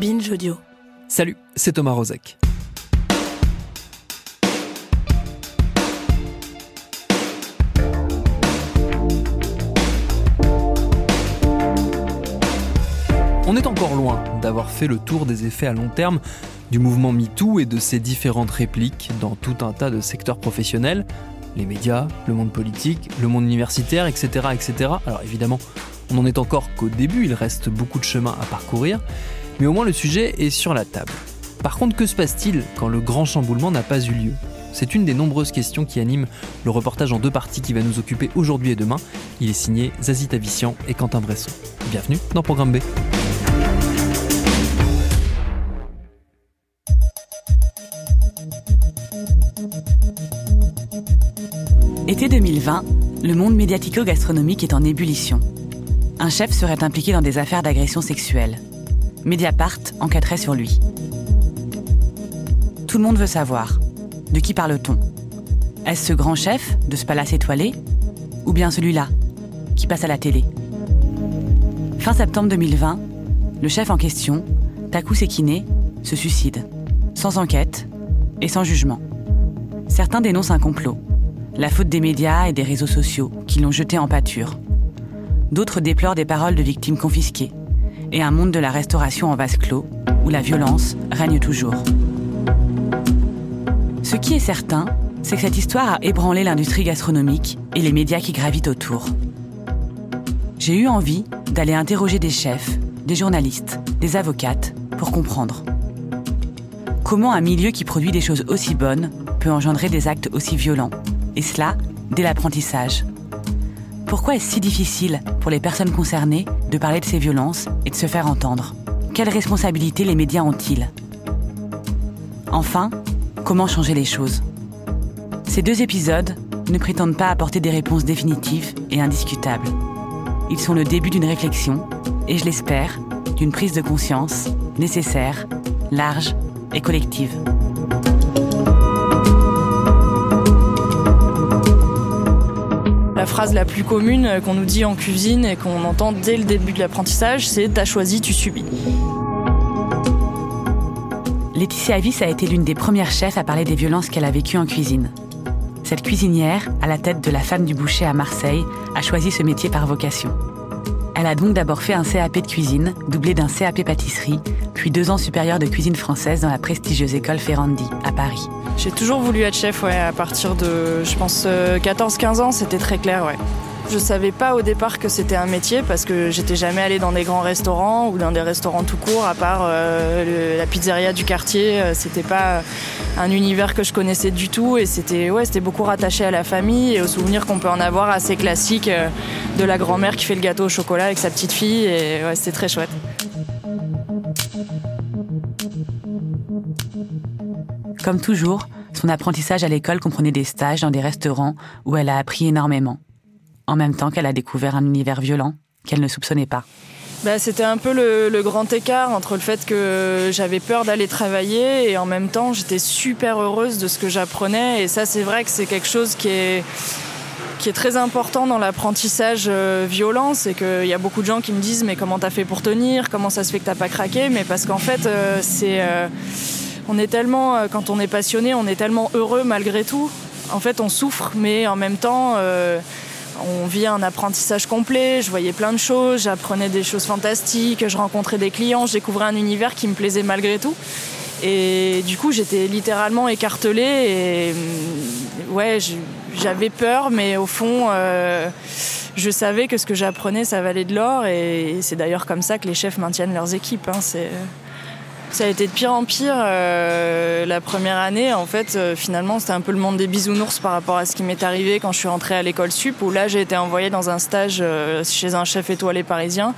Binge Audio. Salut, c'est Thomas Rozek. On est encore loin d'avoir fait le tour des effets à long terme du mouvement MeToo et de ses différentes répliques dans tout un tas de secteurs professionnels, les médias, le monde politique, le monde universitaire, etc., etc. Alors évidemment, on n'en est encore qu'au début, il reste beaucoup de chemin à parcourir, mais au moins le sujet est sur la table. Par contre, que se passe-t-il quand le grand chamboulement n'a pas eu lieu ? C'est une des nombreuses questions qui animent le reportage en 2 parties qui va nous occuper aujourd'hui et demain. Il est signé Zazie Tavissian et Quentin Bresson. Bienvenue dans Programme B. Été 2020, le monde médiatico-gastronomique est en ébullition. Un chef serait impliqué dans des affaires d'agression sexuelle. Mediapart enquêterait sur lui. Tout le monde veut savoir. De qui parle-t-on ? Est-ce ce grand chef de ce palace étoilé ? Ou bien celui-là, qui passe à la télé ? Fin septembre 2020, le chef en question, Taku Sekine, se suicide. Sans enquête et sans jugement. Certains dénoncent un complot. La faute des médias et des réseaux sociaux qui l'ont jeté en pâture. D'autres déplorent des paroles de victimes confisquées et un monde de la restauration en vase clos où la violence règne toujours. Ce qui est certain, c'est que cette histoire a ébranlé l'industrie gastronomique et les médias qui gravitent autour. J'ai eu envie d'aller interroger des chefs, des journalistes, des avocates pour comprendre. Comment un milieu qui produit des choses aussi bonnes peut engendrer des actes aussi violents ? Et cela, dès l'apprentissage. Pourquoi est-ce si difficile pour les personnes concernées de parler de ces violences et de se faire entendre ? Quelles responsabilités les médias ont-ils ? Enfin, comment changer les choses ? Ces 2 épisodes ne prétendent pas apporter des réponses définitives et indiscutables. Ils sont le début d'une réflexion, et je l'espère, d'une prise de conscience nécessaire, large et collective. La phrase la plus commune qu'on nous dit en cuisine et qu'on entend dès le début de l'apprentissage, c'est « t'as choisi, tu subis ». Laetitia Avis a été l'une des premières chefs à parler des violences qu'elle a vécues en cuisine. Cette cuisinière, à la tête de la Femme du Boucher à Marseille, a choisi ce métier par vocation. Elle a donc d'abord fait un CAP de cuisine, doublé d'un CAP pâtisserie, puis 2 ans supérieur de cuisine française dans la prestigieuse école Ferrandi, à Paris. J'ai toujours voulu être chef, à partir de, 14-15 ans, c'était très clair, Je savais pas au départ que c'était un métier parce que j'étais jamais allée dans des grands restaurants ou dans des restaurants tout court, à part la pizzeria du quartier. C'était pas un univers que je connaissais du tout et c'était beaucoup rattaché à la famille et aux souvenirs qu'on peut en avoir assez classiques de la grand-mère qui fait le gâteau au chocolat avec sa petite fille et c'était très chouette. Comme toujours, son apprentissage à l'école comprenait des stages dans des restaurants où elle a appris énormément. En même temps qu'elle a découvert un univers violent qu'elle ne soupçonnait pas. C'était un peu le grand écart entre le fait que j'avais peur d'aller travailler et en même temps j'étais super heureuse de ce que j'apprenais. Et ça, c'est vrai que c'est quelque chose qui est très important dans l'apprentissage violent. C'est qu'il y a beaucoup de gens qui me disent « mais comment t'as fait pour tenir ? Comment ça se fait que t'as pas craqué ?» Mais parce qu'en fait, on est tellement, quand on est passionné, on est tellement heureux malgré tout. En fait, on souffre, mais en même temps, on vit un apprentissage complet. Je voyais plein de choses, j'apprenais des choses fantastiques, je rencontrais des clients, je découvrais un univers qui me plaisait malgré tout. Et du coup, j'étais littéralement écartelée et j'avais peur, mais au fond, je savais que ce que j'apprenais, ça valait de l'or. Et c'est d'ailleurs comme ça que les chefs maintiennent leurs équipes. Ça a été de pire en pire la première année. En fait, finalement, c'était un peu le monde des bisounours par rapport à ce qui m'est arrivé quand je suis rentrée à l'école sup, où là, j'ai été envoyée dans un stage chez un chef étoilé parisien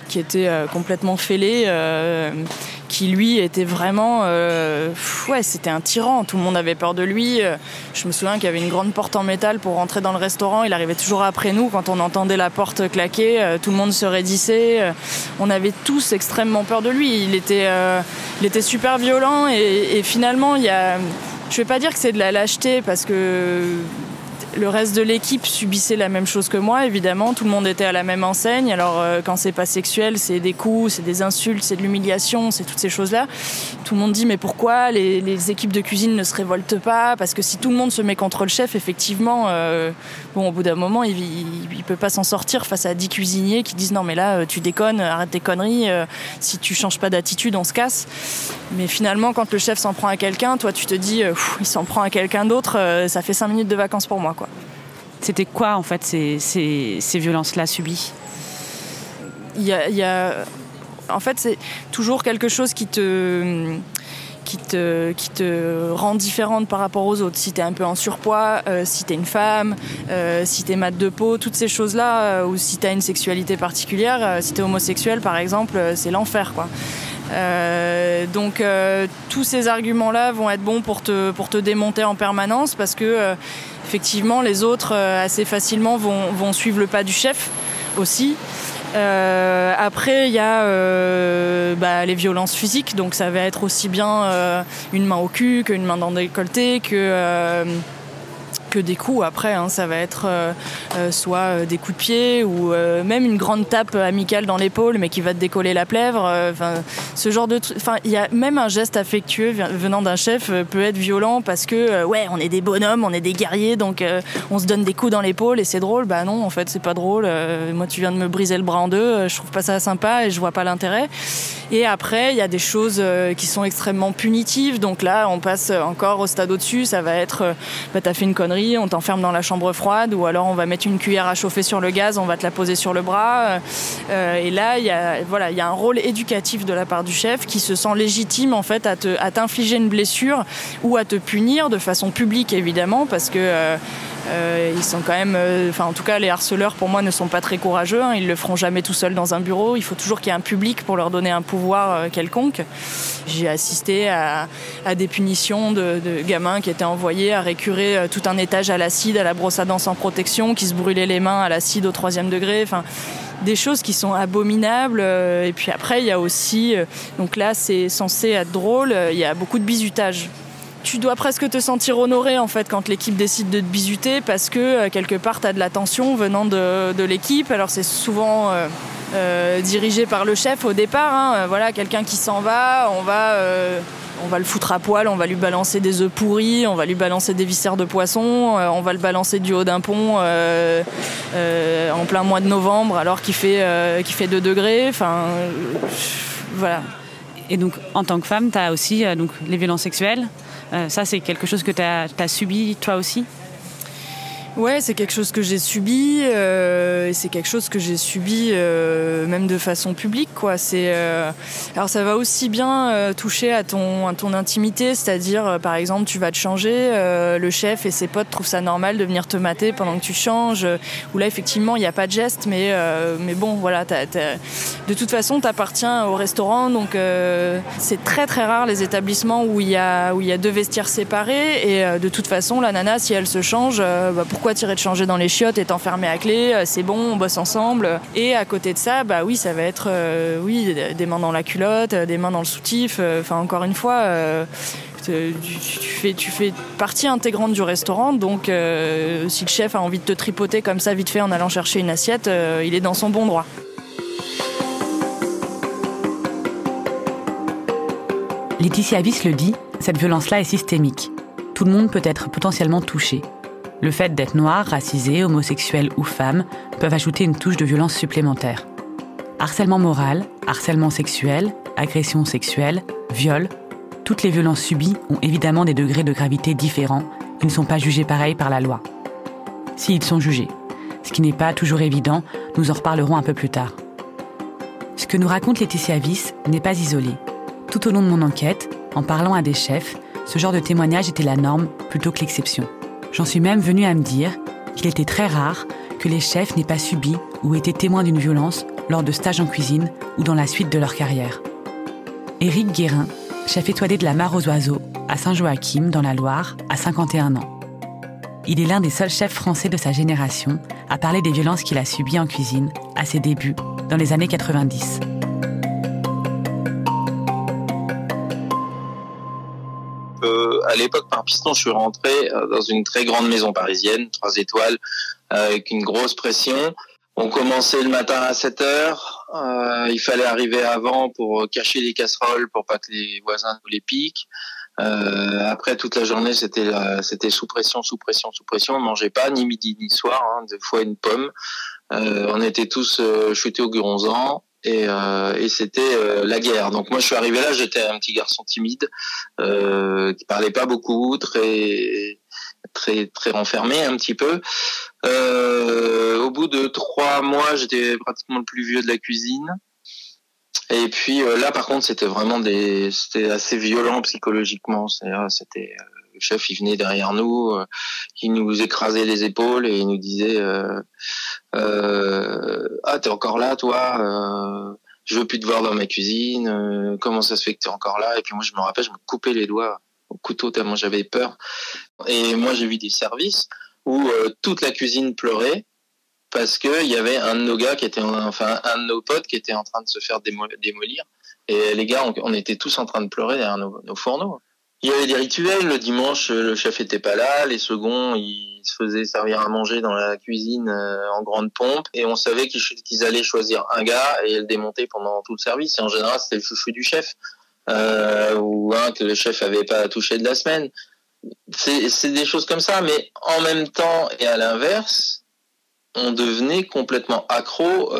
qui était complètement fêlé, qui lui était vraiment... c'était un tyran, tout le monde avait peur de lui. Je me souviens qu'il y avait une grande porte en métal pour rentrer dans le restaurant, il arrivait toujours après nous, quand on entendait la porte claquer, tout le monde se raidissait. On avait tous extrêmement peur de lui, il était super violent et finalement, je vais pas dire que c'est de la lâcheté, parce que Le reste de l'équipe subissait la même chose que moi, évidemment. Tout le monde était à la même enseigne. Alors, quand c'est pas sexuel, c'est des coups, c'est des insultes, c'est de l'humiliation, c'est toutes ces choses-là. Tout le monde dit, mais pourquoi les équipes de cuisine ne se révoltent pas ? Parce que si tout le monde se met contre le chef, effectivement, au bout d'un moment, il peut pas s'en sortir face à 10 cuisiniers qui disent, non, mais là, tu déconnes, arrête tes conneries. Si tu changes pas d'attitude, on se casse. Mais finalement, quand le chef s'en prend à quelqu'un, toi, tu te dis, il s'en prend à quelqu'un d'autre, ça fait 5 minutes de vacances pour moi, quoi. C'était quoi, en fait, ces violences-là subies ? En fait, c'est toujours quelque chose qui te rend différente par rapport aux autres. Si t'es un peu en surpoids, si t'es une femme, si t'es mate de peau, toutes ces choses-là, ou si t'as une sexualité particulière, si t'es homosexuel, par exemple, c'est l'enfer, quoi. Donc tous ces arguments-là vont être bons pour te démonter en permanence parce que effectivement les autres assez facilement vont suivre le pas du chef aussi. Après il y a les violences physiques, donc ça va être aussi bien une main au cul qu'une main dans le décolleté que des coups après, hein. Ça va être soit des coups de pied ou même une grande tape amicale dans l'épaule mais qui va te décoller la plèvre, ce genre de truc. Il y a même un geste affectueux venant d'un chef peut être violent parce que on est des bonhommes, on est des guerriers, donc on se donne des coups dans l'épaule et c'est drôle. Bah non, en fait c'est pas drôle. Moi tu viens de me briser le bras en deux, je trouve pas ça sympa et je vois pas l'intérêt. Et après il y a des choses qui sont extrêmement punitives, donc là on passe encore au stade au-dessus. Ça va être t'as fait une connerie, on t'enferme dans la chambre froide, ou alors on va mettre une cuillère à chauffer sur le gaz, on va te la poser sur le bras. Et là, il y a un rôle éducatif de la part du chef qui se sent légitime en fait à t'infliger une blessure ou à te punir de façon publique évidemment, parce que ils sont quand même, en tout cas les harceleurs pour moi ne sont pas très courageux, hein. Ils le feront jamais tout seuls dans un bureau. Il faut toujours qu'il y ait un public pour leur donner un pouvoir quelconque. J'ai assisté à des punitions de gamins qui étaient envoyés à récurer tout un étage à l'acide, à la brosse à dents sans protection, qui se brûlaient les mains à l'acide au 3e degré. Des choses qui sont abominables. Et puis après il y a aussi, donc là c'est censé être drôle, il y a beaucoup de bizutage. Tu dois presque te sentir honoré en fait quand l'équipe décide de te bisuter, parce que quelque part tu as de l'attention venant de l'équipe. Alors c'est souvent dirigé par le chef au départ, hein. Quelqu'un qui s'en va, on va le foutre à poil, on va lui balancer des œufs pourris, on va lui balancer des viscères de poisson, on va le balancer du haut d'un pont en plein mois de novembre alors qu'il fait 2 degrés. Voilà. Et donc en tant que femme, tu as aussi donc, les violences sexuelles. Ça, c'est quelque chose que tu as subi toi aussi ? Ouais, c'est quelque chose que j'ai subi, et c'est quelque chose que j'ai subi même de façon publique, quoi. Alors ça va aussi bien toucher à ton intimité, c'est-à-dire par exemple tu vas te changer, le chef et ses potes trouvent ça normal de venir te mater pendant que tu changes, où là effectivement il n'y a pas de geste, mais bon voilà, de toute façon t'appartiens au restaurant, donc c'est très très rare les établissements où il y a 2 vestiaires séparés, et de toute façon la nana si elle se change, pourquoi tirer te changer dans les chiottes et t'enfermer à clé, c'est bon, on bosse ensemble. Et à côté de ça, ça va être des mains dans la culotte, des mains dans le soutif. Encore une fois, tu fais partie intégrante du restaurant, donc si le chef a envie de te tripoter comme ça vite fait en allant chercher une assiette, il est dans son bon droit. Laetitia Wyss le dit, cette violence-là est systémique. Tout le monde peut être potentiellement touché. Le fait d'être noir, racisé, homosexuel ou femme peuvent ajouter une touche de violence supplémentaire. Harcèlement moral, harcèlement sexuel, agression sexuelle, viol, toutes les violences subies ont évidemment des degrés de gravité différents et ne sont pas jugés pareil par la loi. S'ils sont jugés, ce qui n'est pas toujours évident, nous en reparlerons un peu plus tard. Ce que nous raconte Laetitia Wyss n'est pas isolé. Tout au long de mon enquête, en parlant à des chefs, ce genre de témoignage était la norme plutôt que l'exception. J'en suis même venue à me dire qu'il était très rare que les chefs n'aient pas subi ou été témoins d'une violence lors de stages en cuisine ou dans la suite de leur carrière. Éric Guérin, chef étoilé de la Mare aux Oiseaux, à Saint-Joachim, dans la Loire, à 51 ans. Il est l'un des seuls chefs français de sa génération à parler des violences qu'il a subies en cuisine à ses débuts, dans les années 90. à l'époque, par piston, je suis rentré dans une très grande maison parisienne, 3 étoiles, avec une grosse pression. On commençait le matin à 7h. Il fallait arriver avant pour cacher les casseroles pour pas que les voisins nous les piquent. Après, toute la journée, c'était sous pression. On mangeait pas, ni midi ni soir, des fois une pomme. On était tous chutés au guronzan. Et c'était la guerre. Donc moi je suis arrivé là, j'étais un petit garçon timide, qui parlait pas beaucoup, très renfermé un petit peu. Au bout de 3 mois, j'étais pratiquement le plus vieux de la cuisine. Et puis là par contre c'était assez violent psychologiquement. C'était le chef, il venait derrière nous, il nous écrasait les épaules et il nous disait ah, t'es encore là, toi, je veux plus te voir dans ma cuisine, comment ça se fait que t'es encore là? Et puis moi, je me rappelle, je me coupais les doigts au couteau tellement j'avais peur. Et moi, j'ai vu des services où toute la cuisine pleurait parce que il y avait un de nos gars un de nos potes qui était en train de se faire démolir. Et les gars, on était tous en train de pleurer derrière nos fourneaux. Il y avait des rituels. Le dimanche, le chef était pas là. Les seconds, ils se faisaient servir à manger dans la cuisine en grande pompe. Et on savait qu'ils allaient choisir un gars et le démonter pendant tout le service. Et en général, c'était le chouchou du chef. Ou un que le chef avait pas touché de la semaine. C'est des choses comme ça. Mais en même temps et à l'inverse, on devenait complètement accro.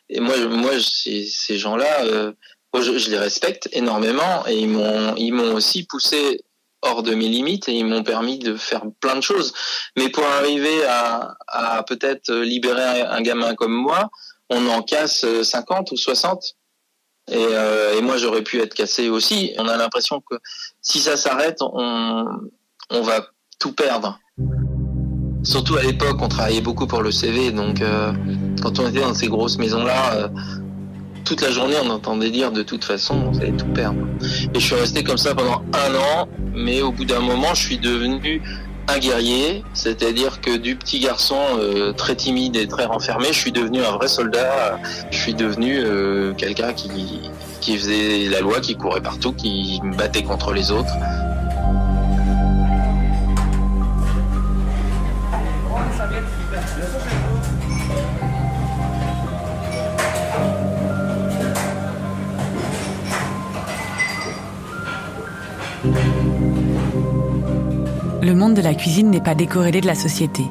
Et moi, ces gens-là... je les respecte énormément et ils m'ont aussi poussé hors de mes limites et ils m'ont permis de faire plein de choses. Mais pour arriver à peut-être libérer un gamin comme moi, on en casse 50 ou 60. Et moi, j'aurais pu être cassé aussi. On a l'impression que si ça s'arrête, on va tout perdre. Surtout à l'époque, on travaillait beaucoup pour le CV. Donc, quand on était dans ces grosses maisons-là... toute la journée, on entendait dire de toute façon, vous allez tout perdre. Et je suis resté comme ça pendant 1 an, mais au bout d'un moment, je suis devenu un guerrier, c'est-à-dire que du petit garçon très timide et très renfermé, je suis devenu un vrai soldat. Je suis devenu quelqu'un qui faisait la loi, qui courait partout, qui me battait contre les autres. Le monde de la cuisine n'est pas décorrélé de la société.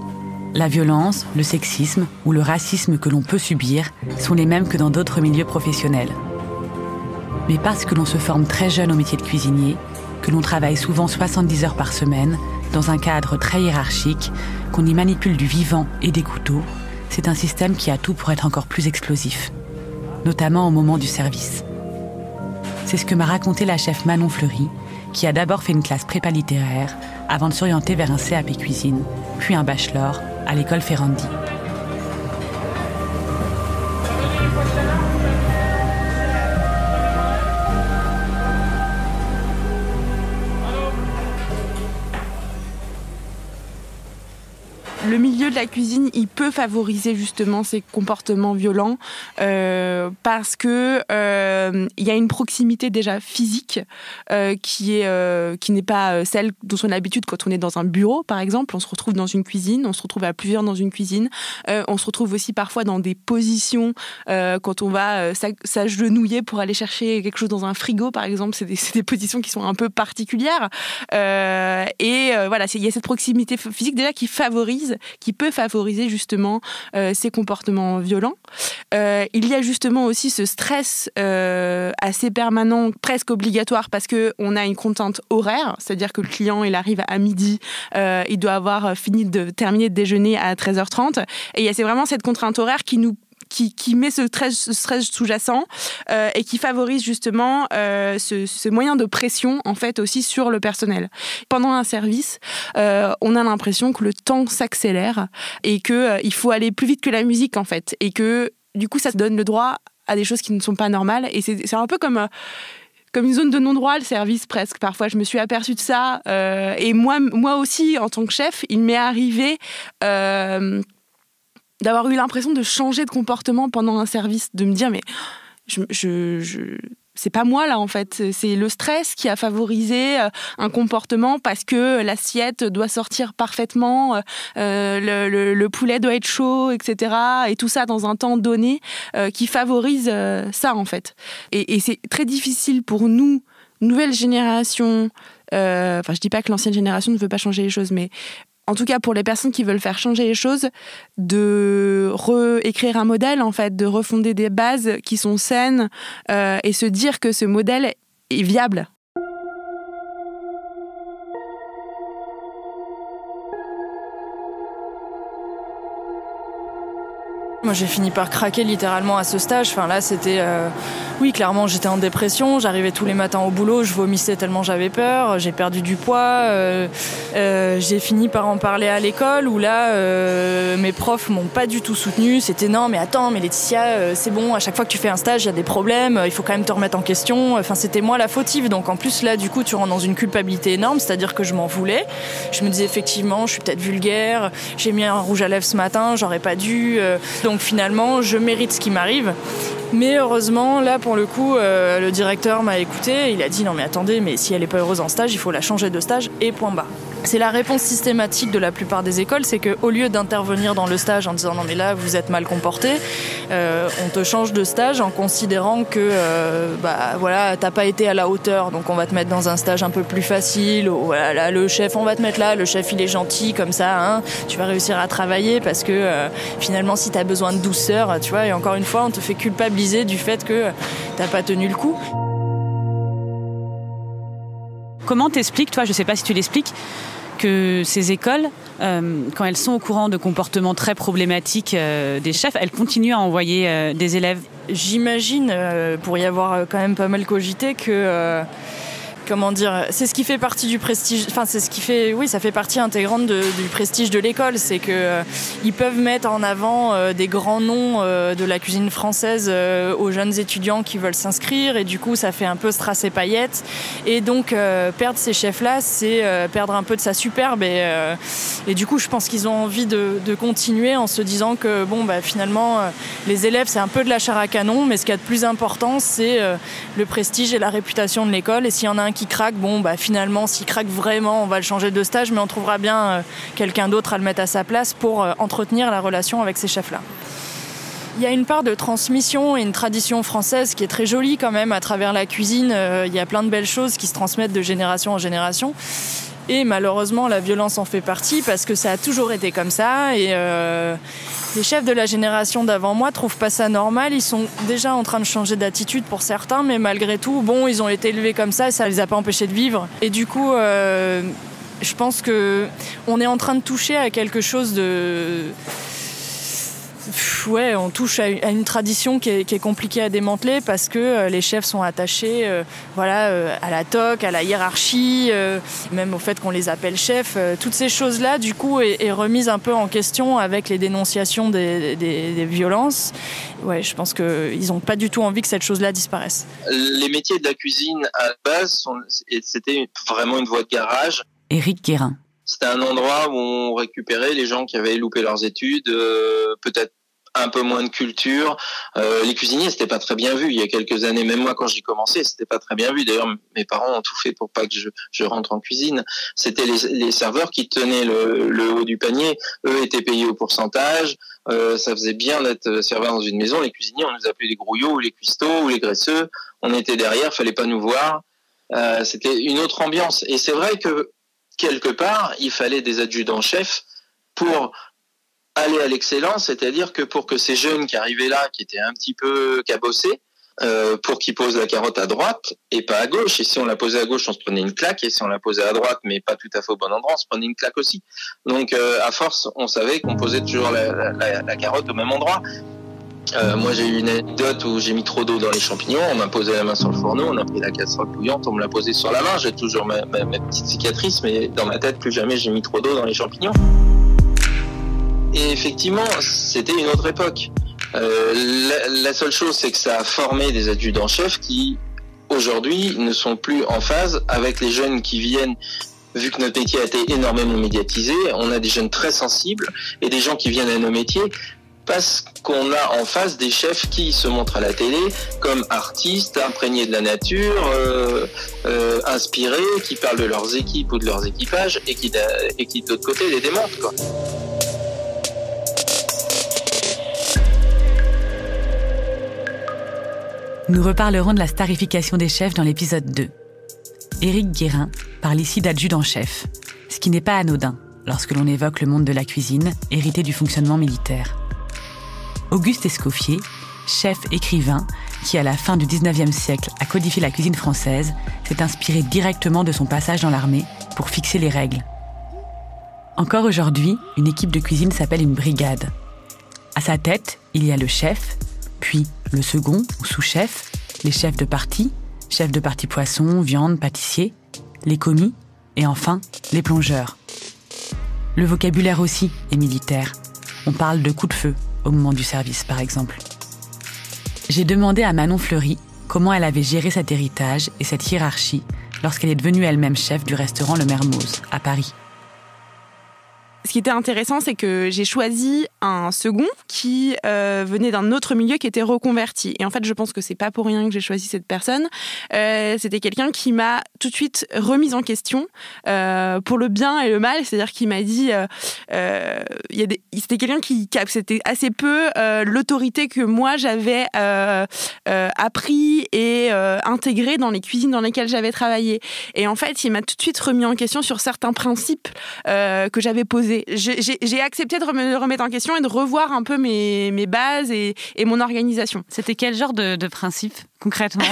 La violence, le sexisme ou le racisme que l'on peut subir sont les mêmes que dans d'autres milieux professionnels. Mais parce que l'on se forme très jeune au métier de cuisinier, que l'on travaille souvent 70 heures par semaine, dans un cadre très hiérarchique, qu'on y manipule du vivant et des couteaux, c'est un système qui a tout pour être encore plus explosif, notamment au moment du service. C'est ce que m'a raconté la chef Manon Fleury, qui a d'abord fait une classe prépa littéraire avant de s'orienter vers un CAP cuisine, puis un bachelor à l'école Ferrandi. Le milieu de la cuisine, il peut favoriser justement ces comportements violents parce que il y a une proximité déjà physique qui n'est pas celle dont on a l'habitude quand on est dans un bureau, par exemple. On se retrouve dans une cuisine, on se retrouve à plusieurs dans une cuisine. On se retrouve aussi parfois dans des positions quand on va s'agenouiller pour aller chercher quelque chose dans un frigo, par exemple. C'est des positions qui sont un peu particulières. Voilà, il y a cette proximité physique déjà qui peut favoriser justement ces comportements violents. Il y a justement aussi ce stress assez permanent, presque obligatoire, parce qu'on a une contrainte horaire, c'est-à-dire que le client, il arrive à midi, il doit avoir terminé de déjeuner à 13h30, et c'est vraiment cette contrainte horaire qui met ce stress sous-jacent et qui favorise justement ce moyen de pression en fait aussi sur le personnel. Pendant un service, on a l'impression que le temps s'accélère et que il faut aller plus vite que la musique en fait, et que du coup ça se donne le droit à des choses qui ne sont pas normales, et c'est un peu comme une zone de non-droit, le service, presque. Parfois, je me suis aperçue de ça. Et moi aussi, en tant que chef, il m'est arrivé d'avoir eu l'impression de changer de comportement pendant un service, de me dire, mais c'est pas moi là en fait, c'est le stress qui a favorisé un comportement parce que l'assiette doit sortir parfaitement, le poulet doit être chaud, etc. Et tout ça dans un temps donné qui favorise ça en fait. Et c'est très difficile pour nous, nouvelle génération, je dis pas que l'ancienne génération ne veut pas changer les choses, mais en tout cas pour les personnes qui veulent faire changer les choses, de réécrire un modèle en fait, de refonder des bases qui sont saines et se dire que ce modèle est viable. Moi, j'ai fini par craquer littéralement à ce stage. Enfin, là, c'était... Oui, clairement, j'étais en dépression. J'arrivais tous les matins au boulot. Je vomissais tellement j'avais peur. J'ai perdu du poids. J'ai fini par en parler à l'école où là, mes profs m'ont pas du tout soutenue. C'était non, mais attends, mais Laetitia, c'est bon. À chaque fois que tu fais un stage, il y a des problèmes. Il faut quand même te remettre en question. Enfin, c'était moi la fautive. Donc, en plus, là, du coup, tu rentres dans une culpabilité énorme. C'est-à-dire que je m'en voulais. Je me disais effectivement, je suis peut-être vulgaire. J'ai mis un rouge à lèvres ce matin. J'aurais pas dû. Donc finalement, je mérite ce qui m'arrive. Mais heureusement, là, pour le coup, le directeur m'a écouté. Il a dit, non mais attendez, mais si elle n'est pas heureuse en stage, il faut la changer de stage et point barre. C'est la réponse systématique de la plupart des écoles, c'est qu'au lieu d'intervenir dans le stage en disant, non mais là, vous êtes mal comporté, on te change de stage en considérant que, voilà, t'as pas été à la hauteur, donc on va te mettre dans un stage un peu plus facile. Ou, voilà, là, le chef, on va te mettre là, le chef, il est gentil, comme ça, hein, tu vas réussir à travailler parce que finalement, si t'as besoin de douceur, tu vois, et encore une fois, on te fait culpabiliser du fait que t'as pas tenu le coup. Comment t'expliques, toi, je sais pas si tu l'expliques, que ces écoles, quand elles sont au courant de comportements très problématiques des chefs, elles continuent à envoyer des élèves? J'imagine, pour y avoir quand même pas mal cogité, que... comment dire, c'est ce qui fait partie du prestige, enfin c'est ce qui fait, oui, ça fait partie intégrante du prestige de l'école, c'est que ils peuvent mettre en avant des grands noms de la cuisine française aux jeunes étudiants qui veulent s'inscrire, et du coup ça fait un peu strass et paillettes, et donc perdre ces chefs-là, c'est perdre un peu de sa superbe, et du coup je pense qu'ils ont envie de continuer en se disant que bon bah finalement les élèves c'est un peu de la chair à canon, mais ce qu'il y a de plus important c'est le prestige et la réputation de l'école, et s'il y en a un qui craque, bon bah finalement s'il craque vraiment on va le changer de stage, mais on trouvera bien quelqu'un d'autre à le mettre à sa place pour entretenir la relation avec ces chefs-là. Il y a une part de transmission et une tradition française qui est très jolie quand même à travers la cuisine. Il y a plein de belles choses qui se transmettent de génération en génération. Et malheureusement, la violence en fait partie parce que ça a toujours été comme ça. Et les chefs de la génération d'avant moi trouvent pas ça normal. Ils sont déjà en train de changer d'attitude pour certains, mais malgré tout, bon, ils ont été élevés comme ça et ça les a pas empêchés de vivre. Et du coup, je pense que on est en train de toucher à quelque chose de... Ouais, on touche à une tradition qui est compliquée à démanteler parce que les chefs sont attachés à la toque, à la hiérarchie, même au fait qu'on les appelle chefs. Toutes ces choses-là, du coup, est remise un peu en question avec les dénonciations des violences. Ouais, je pense qu'ils n'ont pas du tout envie que cette chose-là disparaisse. Les métiers de la cuisine, à la base, c'était vraiment une voie de garage. Éric Guérin. C'était un endroit où on récupérait les gens qui avaient loupé leurs études, peut-être un peu moins de culture. Les cuisiniers, c'était pas très bien vu. Il y a quelques années, même moi, quand j'y commençais, c'était pas très bien vu. D'ailleurs, mes parents ont tout fait pour pas que je rentre en cuisine. C'était les serveurs qui tenaient le haut du panier. Eux étaient payés au pourcentage. Ça faisait bien d'être serveur dans une maison. Les cuisiniers, on nous appelait les grouillots ou les cuistots ou les graisseux. On était derrière, fallait pas nous voir. C'était une autre ambiance. Et c'est vrai que quelque part, il fallait des adjudants-chefs pour aller à l'excellence, c'est-à-dire que pour que ces jeunes qui arrivaient là, qui étaient un petit peu cabossés, pour qu'ils posent la carotte à droite et pas à gauche. Et si on la posait à gauche, on se prenait une claque. Et si on la posait à droite, mais pas tout à fait au bon endroit, on se prenait une claque aussi. Donc, à force, on savait qu'on posait toujours la carotte au même endroit. Moi, j'ai eu une anecdote où j'ai mis trop d'eau dans les champignons. On m'a posé la main sur le fourneau, on a pris la casserole bouillante, on me l'a posée sur la main. J'ai toujours ma petite cicatrice, mais dans ma tête, plus jamais j'ai mis trop d'eau dans les champignons. Et effectivement, c'était une autre époque. La seule chose, c'est que ça a formé des adjudants-chefs qui, aujourd'hui, ne sont plus en phase avec les jeunes qui viennent. Vu que notre métier a été énormément médiatisé, on a des jeunes très sensibles et des gens qui viennent à nos métiers parce qu'on a en face des chefs qui se montrent à la télé comme artistes, imprégnés de la nature, inspirés, qui parlent de leurs équipes ou de leurs équipages et qui de l'autre côté les démontent, quoi. Nous reparlerons de la starification des chefs dans l'épisode 2. Éric Guérin parle ici d'adjudant-chef, ce qui n'est pas anodin lorsque l'on évoque le monde de la cuisine hérité du fonctionnement militaire. Auguste Escoffier, chef écrivain qui, à la fin du 19e siècle, a codifié la cuisine française, s'est inspiré directement de son passage dans l'armée pour fixer les règles. Encore aujourd'hui, une équipe de cuisine s'appelle une brigade. À sa tête, il y a le chef, puis le second ou sous-chef, les chefs de partie poisson, viande, pâtissier, les commis et enfin les plongeurs. Le vocabulaire aussi est militaire. On parle de coup de feu au moment du service, par exemple. J'ai demandé à Manon Fleury comment elle avait géré cet héritage et cette hiérarchie lorsqu'elle est devenue elle-même chef du restaurant Le Mermoz, à Paris. Ce qui était intéressant, c'est que j'ai choisi un second qui venait d'un autre milieu qui était reconverti. Et en fait, je pense que c'est pas pour rien que j'ai choisi cette personne. C'était quelqu'un qui m'a tout de suite remise en question pour le bien et le mal. C'est-à-dire qu'il m'a dit... c'était quelqu'un qui acceptait assez peu l'autorité que moi, j'avais appris et intégré dans les cuisines dans lesquelles j'avais travaillé. Et en fait, il m'a tout de suite remis en question sur certains principes que j'avais posés. J'ai accepté de me remettre en question et de revoir un peu mes bases et mon organisation. C'était quel genre de principe, concrètement?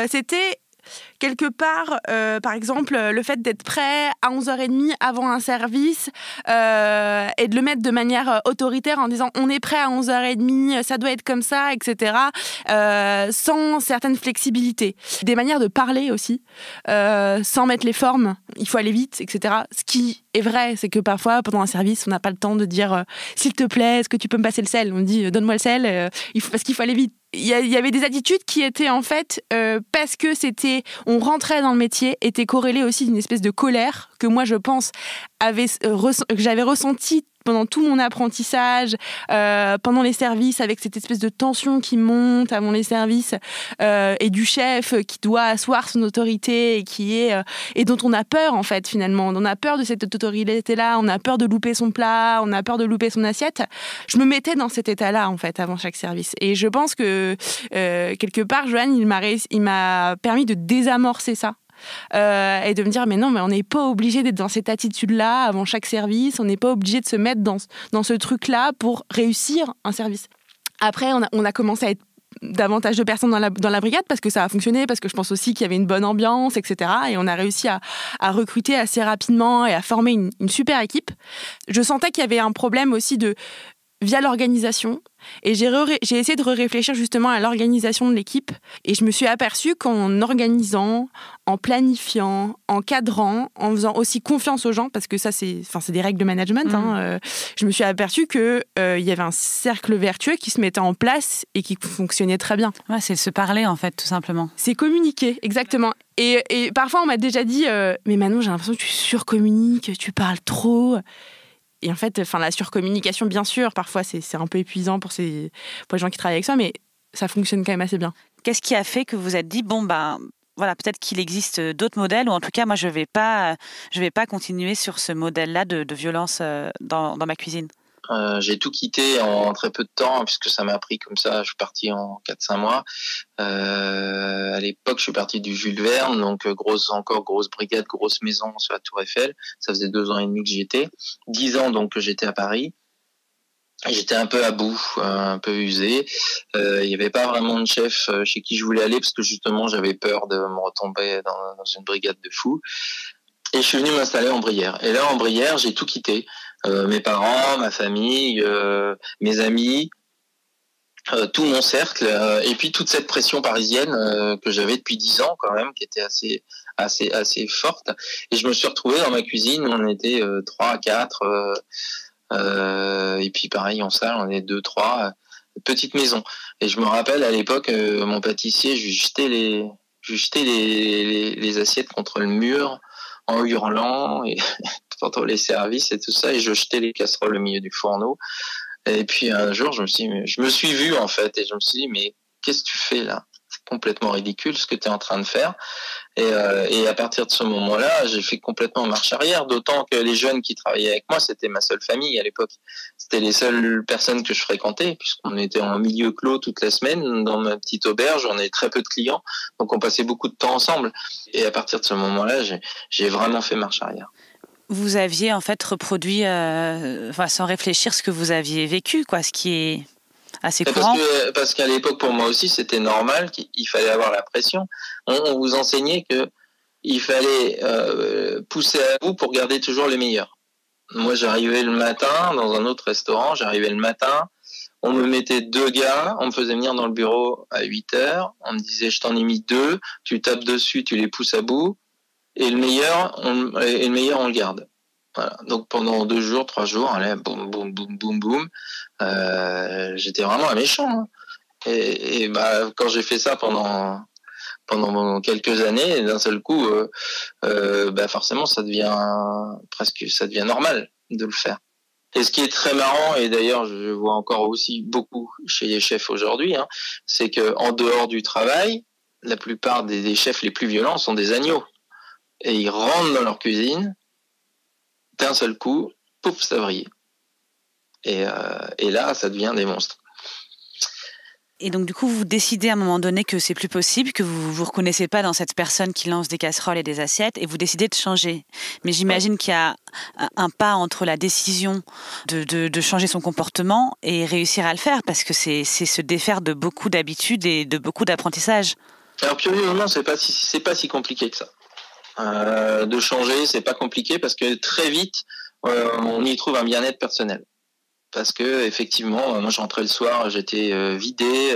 C'était... quelque part, par exemple, le fait d'être prêt à 11h30 avant un service et de le mettre de manière autoritaire en disant on est prêt à 11h30, ça doit être comme ça, etc. Sans certaine flexibilité. Des manières de parler aussi, sans mettre les formes, il faut aller vite, etc. Ce qui est vrai, c'est que parfois, pendant un service, on n'a pas le temps de dire s'il te plaît, est-ce que tu peux me passer le sel? On dit donne-moi le sel, parce qu'il faut aller vite. Il y avait des attitudes qui étaient en fait, parce que on rentrait dans le métier, étaient corrélées aussi d'une espèce de colère que moi je pense que j'avais ressentie pendant tout mon apprentissage, pendant les services, avec cette espèce de tension qui monte avant les services, et du chef qui doit asseoir son autorité et dont on a peur en fait finalement. On a peur de cette autorité-là, on a peur de louper son plat, on a peur de louper son assiette. Je me mettais dans cet état-là en fait avant chaque service. Et je pense que quelque part, Johan, il m'a permis de désamorcer ça. Et de me dire mais non, mais on n'est pas obligé d'être dans cette attitude-là avant chaque service, on n'est pas obligé de se mettre dans ce truc-là pour réussir un service. Après, on a commencé à être davantage de personnes dans la brigade parce que ça a fonctionné, parce que je pense aussi qu'il y avait une bonne ambiance, etc. Et on a réussi à recruter assez rapidement et à former une super équipe. Je sentais qu'il y avait un problème aussi via l'organisation. Et j'ai essayé de réfléchir justement à l'organisation de l'équipe. Et je me suis aperçue qu'en organisant, en planifiant, en cadrant, en faisant aussi confiance aux gens, parce que ça, c'est des règles de management, je me suis aperçue qu'il y avait un cercle vertueux qui se mettait en place et qui fonctionnait très bien. Ouais, c'est se parler, en fait, tout simplement. C'est communiquer, exactement. Et parfois, on m'a déjà dit « Mais Manon, j'ai l'impression que tu surcommuniques, tu parles trop ». Et en fait, la surcommunication, bien sûr, parfois c'est un peu épuisant pour les gens qui travaillent avec ça, mais ça fonctionne quand même assez bien. Qu'est-ce qui a fait que vous vous êtes dit voilà, peut-être qu'il existe d'autres modèles, ou en tout cas, moi, je vais pas continuer sur ce modèle-là de violence dans ma cuisine? J'ai tout quitté en très peu de temps, puisque ça m'a pris comme ça. Je suis parti en 4-5 mois. À l'époque, je suis parti du Jules Verne, donc grosse brigade, grosse maison sur la Tour Eiffel. Ça faisait 2 ans et demi que j'y étais. 10 ans donc que j'étais à Paris. J'étais un peu à bout, un peu usé. Il y avait pas vraiment de chef chez qui je voulais aller, parce que justement, j'avais peur de me retomber dans une brigade de fous. Et je suis venu m'installer en Brière. Et là, en Brière, j'ai tout quitté. Mes parents, ma famille, mes amis, tout mon cercle, et puis toute cette pression parisienne que j'avais depuis 10 ans quand même, qui était assez forte. Et je me suis retrouvé dans ma cuisine, on était 3, 4, et puis pareil en salle, on est 2, 3, petite maison. Et je me rappelle à l'époque, mon pâtissier, je lui jetais les assiettes contre le mur en hurlant, et entre les services et tout ça, et je jetais les casseroles au milieu du fourneau. Et puis un jour, je me suis vu en fait, et je me suis dit, mais qu'est-ce que tu fais là? C'est complètement ridicule ce que tu es en train de faire. Et à partir de ce moment-là, j'ai fait complètement marche arrière, d'autant que les jeunes qui travaillaient avec moi, c'était ma seule famille à l'époque. C'était les seules personnes que je fréquentais, puisqu'on était en milieu clos toute la semaine, dans ma petite auberge, on avait très peu de clients, donc on passait beaucoup de temps ensemble. Et à partir de ce moment-là, j'ai vraiment fait marche arrière. Vous aviez en fait reproduit, sans réfléchir, ce que vous aviez vécu, quoi, ce qui est assez courant. Parce qu'à l'époque, pour moi aussi, c'était normal qu'il fallait avoir la pression. On vous enseignait qu'il fallait pousser à bout pour garder toujours les meilleurs. Moi, j'arrivais le matin dans un autre restaurant, on me mettait 2 gars, on me faisait venir dans le bureau à 8h, on me disait, je t'en ai mis 2, tu tapes dessus, tu les pousses à bout, et le meilleur, on le garde. Voilà. Donc pendant 2 jours, 3 jours, allez, boum, boum, boum, boum, boum. J'étais vraiment un méchant. Hein. Et bah, quand j'ai fait ça pendant quelques années, d'un seul coup, bah forcément, ça devient normal de le faire. Et ce qui est très marrant, et d'ailleurs, je vois encore aussi beaucoup chez les chefs aujourd'hui, hein, c'est que en dehors du travail, la plupart des chefs les plus violents sont des agneaux. Et ils rentrent dans leur cuisine, d'un seul coup, pouf, ça vrille. Et là, ça devient des monstres. Et donc, du coup, vous décidez à un moment donné que c'est plus possible, que vous vous reconnaissez pas dans cette personne qui lance des casseroles et des assiettes, et vous décidez de changer. Mais j'imagine qu'il y a un pas entre la décision de changer son comportement et réussir à le faire, parce que c'est se défaire de beaucoup d'habitudes et de beaucoup d'apprentissage. Alors, curieusement, c'est pas si compliqué que ça. De changer, c'est pas compliqué parce que très vite, on y trouve un bien-être personnel. Parce que effectivement, moi je rentrais le soir, j'étais vidé,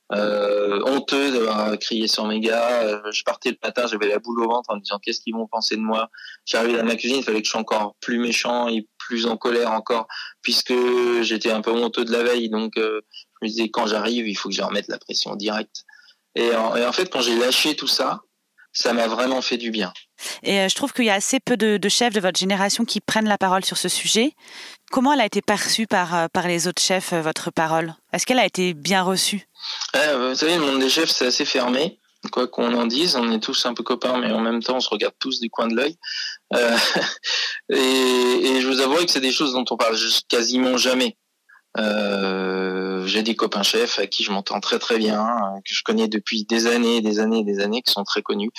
honteux d'avoir crié sur mes gars. Je partais le matin, j'avais la boule au ventre en me disant qu'est-ce qu'ils vont penser de moi. J'arrivais dans ma cuisine, il fallait que je sois encore plus méchant et plus en colère encore, puisque j'étais un peu honteux de la veille. Donc je me disais quand j'arrive, il faut que je remette la pression directe. Et en fait, quand j'ai lâché tout ça, ça m'a vraiment fait du bien. Et je trouve qu'il y a assez peu de chefs de votre génération qui prennent la parole sur ce sujet. Comment elle a été perçue par les autres chefs, votre parole? Est-ce qu'elle a été bien reçue? Vous savez, le monde des chefs, c'est assez fermé. Quoi qu'on en dise, on est tous un peu copains, mais en même temps, on se regarde tous du coin de l'œil. Et je vous avoue que c'est des choses dont on parle quasiment jamais. J'ai des copains chefs à qui je m'entends très très bien, que je connais depuis des années, qui sont très connus,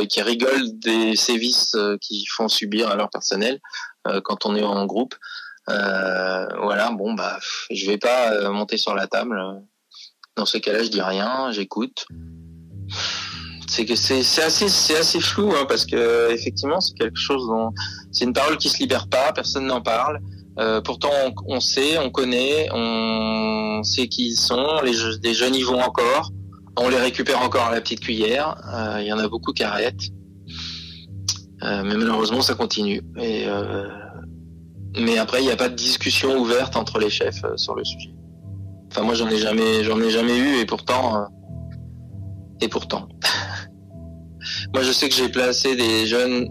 qui rigolent des sévices qu'ils font subir à leur personnel quand on est en groupe. Voilà, bon bah, je vais pas monter sur la table. Dans ce cas-là, je dis rien, j'écoute. C'est assez flou, hein, parce que effectivement, c'est quelque chose c'est une parole qui se libère pas, personne n'en parle. Pourtant, on sait, on connaît, on sait qui ils sont. Les jeunes y vont encore. On les récupère encore à la petite cuillère. Il y en a beaucoup qui arrêtent. Mais malheureusement, ça continue. Mais après, il n'y a pas de discussion ouverte entre les chefs sur le sujet. Enfin, moi, j'en ai jamais eu, et pourtant. Moi, je sais que j'ai placé des jeunes.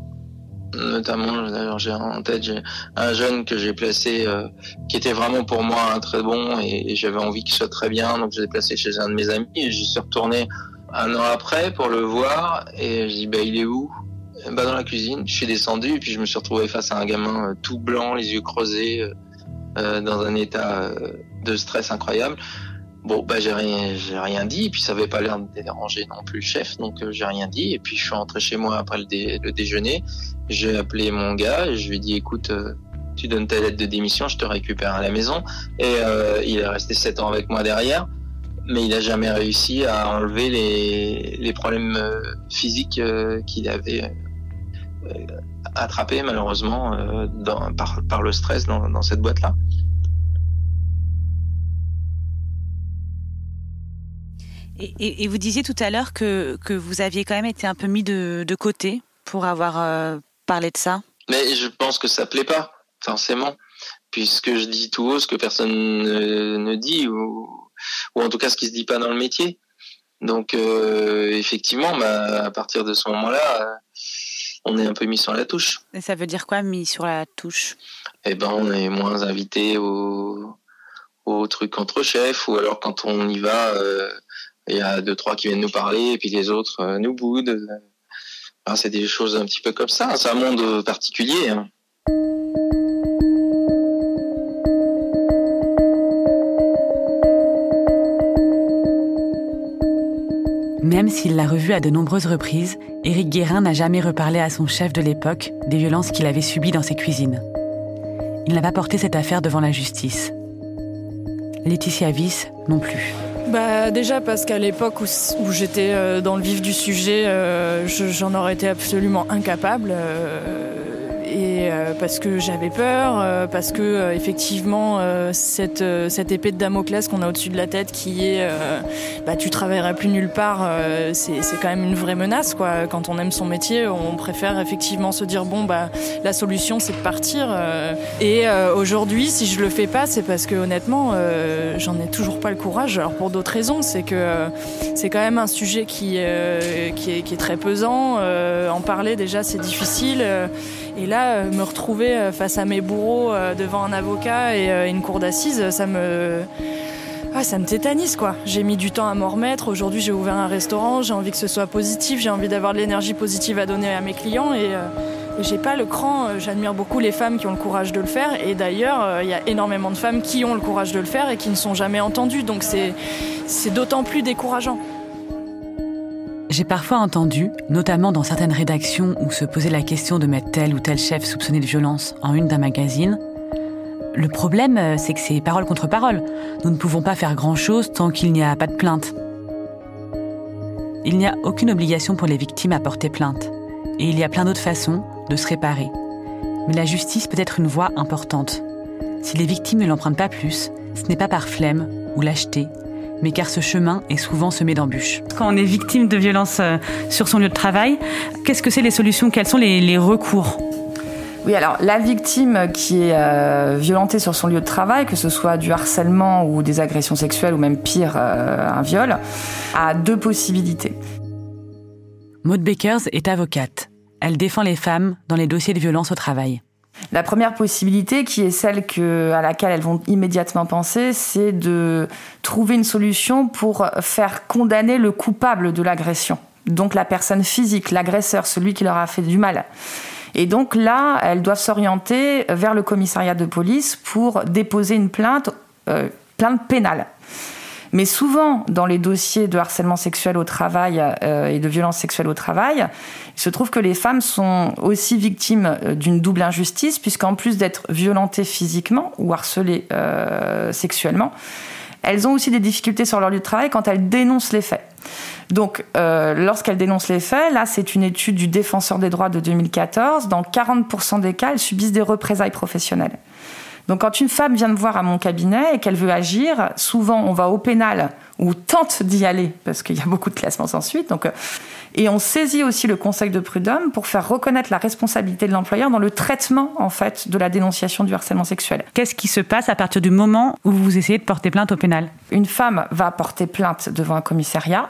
Notamment, d'ailleurs, j'ai en tête un jeune que j'ai placé qui était vraiment pour moi un très bon, et j'avais envie qu'il soit très bien, donc je l'ai placé chez un de mes amis, et j'y suis retourné 1 an après pour le voir, et je dis bah il est où? Bah dans la cuisine. Je suis descendu et puis je me suis retrouvé face à un gamin tout blanc, les yeux creusés, dans un état de stress incroyable. Bon, bah j'ai rien dit, et puis ça avait pas l'air de déranger non plus le chef, donc j'ai rien dit, et puis je suis rentré chez moi après le déjeuner. J'ai appelé mon gars et je lui ai dit écoute, tu donnes ta lettre de démission, je te récupère à la maison. Et il est resté 7 ans avec moi derrière, mais il a jamais réussi à enlever les problèmes physiques qu'il avait attrapés malheureusement par le stress dans cette boîte-là. Et vous disiez tout à l'heure que vous aviez quand même été un peu mis de côté pour avoir parlé de ça. Mais je pense que ça plaît pas, forcément, puisque je dis tout haut ce que personne ne dit, ou en tout cas ce qui se dit pas dans le métier. Donc effectivement, à partir de ce moment-là, on est un peu mis sur la touche. Et ça veut dire quoi, mis sur la touche? On est moins invité au truc entre chefs, ou alors quand on y va, il y a 2-3 qui viennent nous parler, et puis les autres nous boudent. Alors, c'est des choses un petit peu comme ça. C'est un monde particulier. Hein. Même s'il l'a revu à de nombreuses reprises, Éric Guérin n'a jamais reparlé à son chef de l'époque des violences qu'il avait subies dans ses cuisines. Il n'a pas porté cette affaire devant la justice. Laetitia Wyss non plus. Déjà parce qu'à l'époque où j'étais dans le vif du sujet, j'en aurais été absolument incapable. Et parce que j'avais peur, parce que effectivement cette épée de Damoclès qu'on a au-dessus de la tête qui est tu travailleras plus nulle part, c'est quand même une vraie menace quoi. Quand on aime son métier, on préfère effectivement se dire la solution c'est de partir. Et aujourd'hui, si je le fais pas, c'est parce que honnêtement, j'en ai toujours pas le courage. Alors pour d'autres raisons, c'est que c'est quand même un sujet qui est très pesant. En parler déjà, c'est difficile. Et là, me retrouver face à mes bourreaux devant un avocat et une cour d'assises, ça me tétanise quoi. J'ai mis du temps à m'en remettre. Aujourd'hui, j'ai ouvert un restaurant, j'ai envie que ce soit positif, j'ai envie d'avoir de l'énergie positive à donner à mes clients et j'ai pas le cran. J'admire beaucoup les femmes qui ont le courage de le faire et d'ailleurs, il y a énormément de femmes qui ont le courage de le faire et qui ne sont jamais entendues. Donc c'est d'autant plus décourageant. J'ai parfois entendu, notamment dans certaines rédactions où se posait la question de mettre tel ou tel chef soupçonné de violence en une d'un magazine. Le problème, c'est que c'est parole contre parole. Nous ne pouvons pas faire grand-chose tant qu'il n'y a pas de plainte. Il n'y a aucune obligation pour les victimes à porter plainte. Et il y a plein d'autres façons de se réparer. Mais la justice peut être une voie importante. Si les victimes ne l'empruntent pas plus, ce n'est pas par flemme ou lâcheté, mais car ce chemin est souvent semé d'embûches. Quand on est victime de violences sur son lieu de travail, qu'est-ce que c'est les solutions? Quels sont les recours? Oui, alors la victime qui est violentée sur son lieu de travail, que ce soit du harcèlement ou des agressions sexuelles ou même pire, un viol, a deux possibilités. Maud Beckers est avocate. Elle défend les femmes dans les dossiers de violence au travail. La première possibilité, qui est celle à laquelle elles vont immédiatement penser, c'est de trouver une solution pour faire condamner le coupable de l'agression. Donc la personne physique, l'agresseur, celui qui leur a fait du mal. Et donc là, elles doivent s'orienter vers le commissariat de police pour déposer une plainte pénale. Mais souvent, dans les dossiers de harcèlement sexuel au travail et de violence sexuelle au travail, il se trouve que les femmes sont aussi victimes d'une double injustice, puisqu'en plus d'être violentées physiquement ou harcelées sexuellement, elles ont aussi des difficultés sur leur lieu de travail quand elles dénoncent les faits. Donc, lorsqu'elles dénoncent les faits, là, c'est une étude du Défenseur des droits de 2014, dans 40% des cas, elles subissent des représailles professionnelles. Donc quand une femme vient me voir à mon cabinet et qu'elle veut agir, souvent on va au pénal ou tente d'y aller parce qu'il y a beaucoup de classements sans suite. Et on saisit aussi le Conseil de prud'homme pour faire reconnaître la responsabilité de l'employeur dans le traitement en fait de la dénonciation du harcèlement sexuel. Qu'est-ce qui se passe à partir du moment où vous essayez de porter plainte au pénal? Une femme va porter plainte devant un commissariat.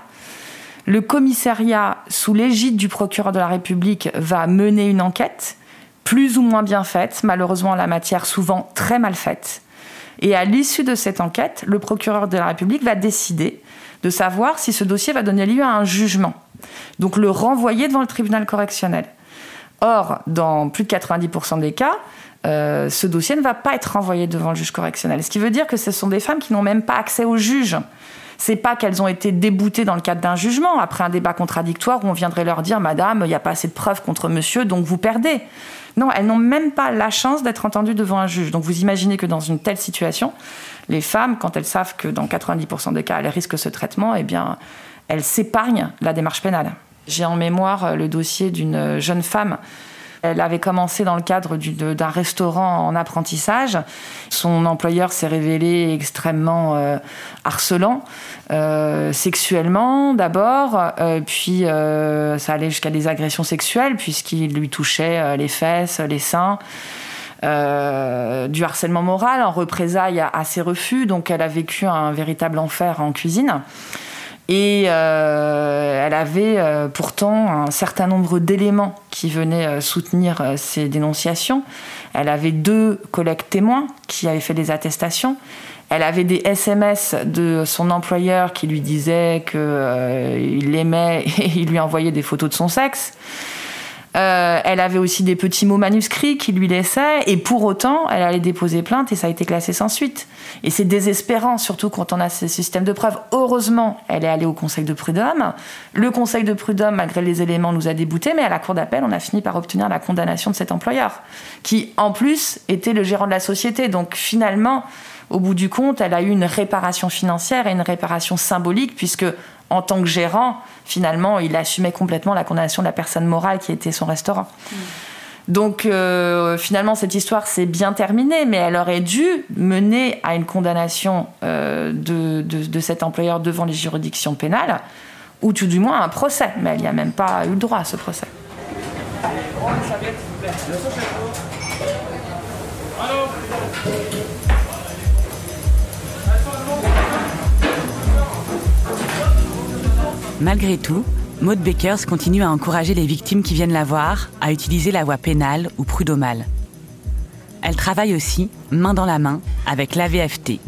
Le commissariat, sous l'égide du procureur de la République, va mener une enquête plus ou moins bien faite, malheureusement la matière souvent très mal faite. Et à l'issue de cette enquête, le procureur de la République va décider de savoir si ce dossier va donner lieu à un jugement. Donc le renvoyer devant le tribunal correctionnel. Or, dans plus de 90% des cas, ce dossier ne va pas être renvoyé devant le juge correctionnel. Ce qui veut dire que ce sont des femmes qui n'ont même pas accès au juge. C'est pas qu'elles ont été déboutées dans le cadre d'un jugement, après un débat contradictoire où on viendrait leur dire « Madame, il n'y a pas assez de preuves contre monsieur, donc vous perdez ». Non, elles n'ont même pas la chance d'être entendues devant un juge. Donc vous imaginez que dans une telle situation, les femmes, quand elles savent que dans 90% des cas, elles risquent ce traitement, eh bien, elles s'épargnent la démarche pénale. J'ai en mémoire le dossier d'une jeune femme. Elle avait commencé dans le cadre d'un restaurant en apprentissage. Son employeur s'est révélé extrêmement harcelant, sexuellement d'abord, puis ça allait jusqu'à des agressions sexuelles puisqu'il lui touchait les fesses, les seins. Du harcèlement moral en représailles à ses refus. Donc elle a vécu un véritable enfer en cuisine. Et elle avait pourtant un certain nombre d'éléments qui venaient soutenir ces dénonciations. Elle avait 2 collègues témoins qui avaient fait des attestations. Elle avait des SMS de son employeur qui lui disaient qu'il l'aimait et il lui envoyait des photos de son sexe. Elle avait aussi des petits mots manuscrits qu'il lui laissait, et pour autant, elle allait déposer plainte et ça a été classé sans suite. Et c'est désespérant, surtout quand on a ce système de preuves. Heureusement, elle est allée au Conseil de prud'homme. Le Conseil de prud'homme, malgré les éléments, nous a déboutés, mais à la Cour d'appel, on a fini par obtenir la condamnation de cet employeur, qui, en plus, était le gérant de la société. Donc finalement, au bout du compte, elle a eu une réparation financière et une réparation symbolique, puisque en tant que gérant, finalement, il assumait complètement la condamnation de la personne morale qui était son restaurant. Donc, finalement, cette histoire s'est bien terminée, mais elle aurait dû mener à une condamnation de cet employeur devant les juridictions pénales, ou tout du moins un procès. Mais elle n'y a même pas eu le droit à ce procès. Malgré tout, Maud Beckers continue à encourager les victimes qui viennent la voir à utiliser la voie pénale ou prud'homale. Elle travaille aussi, main dans la main, avec l'AVFT,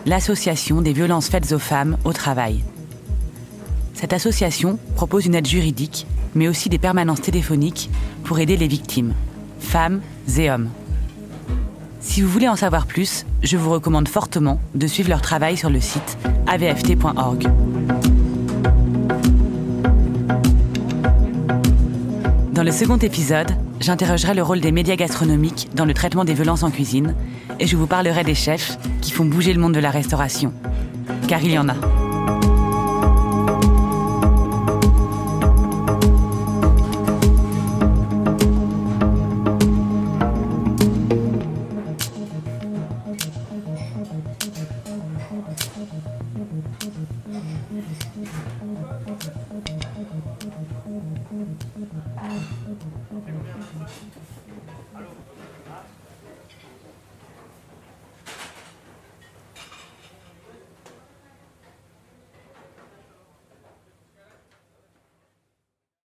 l'Association des violences faites aux femmes au travail. Cette association propose une aide juridique, mais aussi des permanences téléphoniques pour aider les victimes, femmes et hommes. Si vous voulez en savoir plus, je vous recommande fortement de suivre leur travail sur le site avft.org. Dans le second épisode, j'interrogerai le rôle des médias gastronomiques dans le traitement des violences en cuisine et je vous parlerai des chefs qui font bouger le monde de la restauration. Car il y en a.